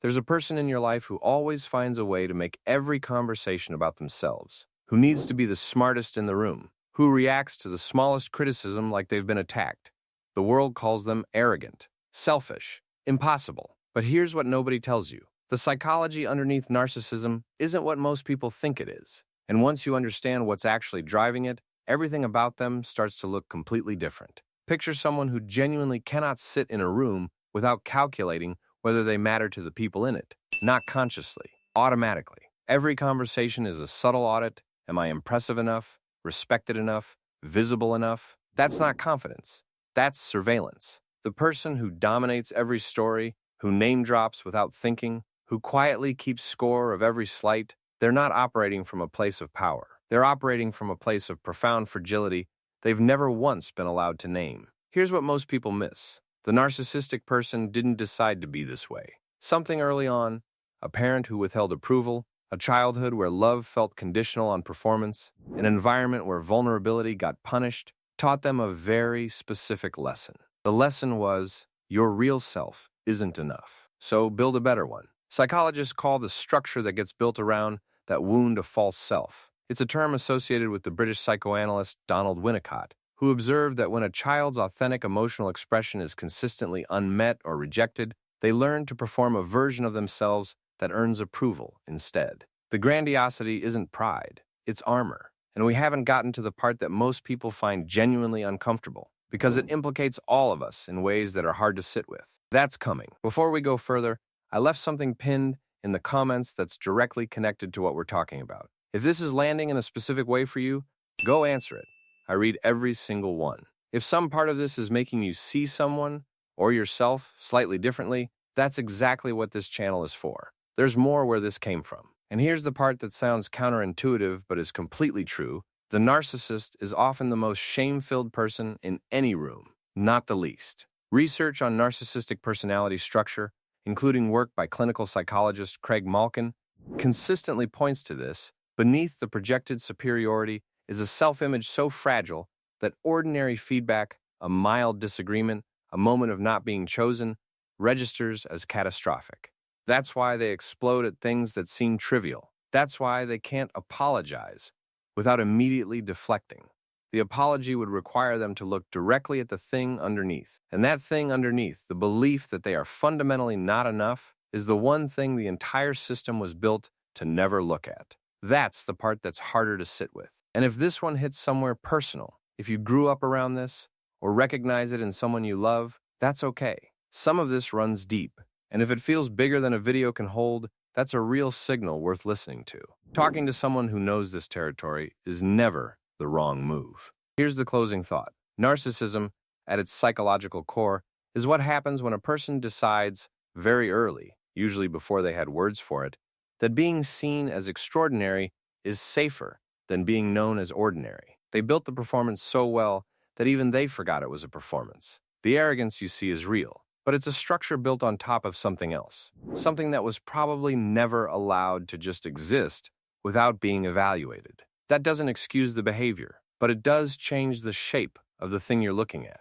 There's a person in your life who always finds a way to make every conversation about themselves, who needs to be the smartest in the room, who reacts to the smallest criticism like they've been attacked. The world calls them arrogant, selfish, impossible. But here's what nobody tells you. The psychology underneath narcissism isn't what most people think it is. And once you understand what's actually driving it, everything about them starts to look completely different. Picture someone who genuinely cannot sit in a room without calculating whether they matter to the people in it. Not consciously, automatically. Every conversation is a subtle audit. Am I impressive enough? Respected enough? Visible enough? That's not confidence. That's surveillance. The person who dominates every story, who name drops without thinking, who quietly keeps score of every slight, they're not operating from a place of power. They're operating from a place of profound fragility they've never once been allowed to name. Here's what most people miss. The narcissistic person didn't decide to be this way. Something early on, a parent who withheld approval, a childhood where love felt conditional on performance, an environment where vulnerability got punished, taught them a very specific lesson. The lesson was, your real self isn't enough, so build a better one. Psychologists call the structure that gets built around that wound a false self. It's a term associated with the British psychoanalyst Donald Winnicott, who observed that when a child's authentic emotional expression is consistently unmet or rejected, they learn to perform a version of themselves that earns approval instead. The grandiosity isn't pride, it's armor. And we haven't gotten to the part that most people find genuinely uncomfortable, because it implicates all of us in ways that are hard to sit with. That's coming. Before we go further, I left something pinned in the comments that's directly connected to what we're talking about. If this is landing in a specific way for you, go answer it. I read every single one. If some part of this is making you see someone or yourself slightly differently, that's exactly what this channel is for. There's more where this came from. And here's the part that sounds counterintuitive but is completely true. The narcissist is often the most shame-filled person in any room, not the least. Research on narcissistic personality structure, including work by clinical psychologist Craig Malkin, consistently points to this. Beneath the projected superiority is a self-image so fragile that ordinary feedback, a mild disagreement, a moment of not being chosen, registers as catastrophic. That's why they explode at things that seem trivial. That's why they can't apologize without immediately deflecting. The apology would require them to look directly at the thing underneath. And that thing underneath, the belief that they are fundamentally not enough, is the one thing the entire system was built to never look at. That's the part that's harder to sit with. And if this one hits somewhere personal, if you grew up around this, or recognize it in someone you love, that's okay. Some of this runs deep. And if it feels bigger than a video can hold, that's a real signal worth listening to. Talking to someone who knows this territory is never the wrong move. Here's the closing thought. Narcissism, at its psychological core, is what happens when a person decides very early, usually before they had words for it, that being seen as extraordinary is safer than being known as ordinary. They built the performance so well that even they forgot it was a performance. The arrogance you see is real, but it's a structure built on top of something else, something that was probably never allowed to just exist without being evaluated. That doesn't excuse the behavior, but it does change the shape of the thing you're looking at.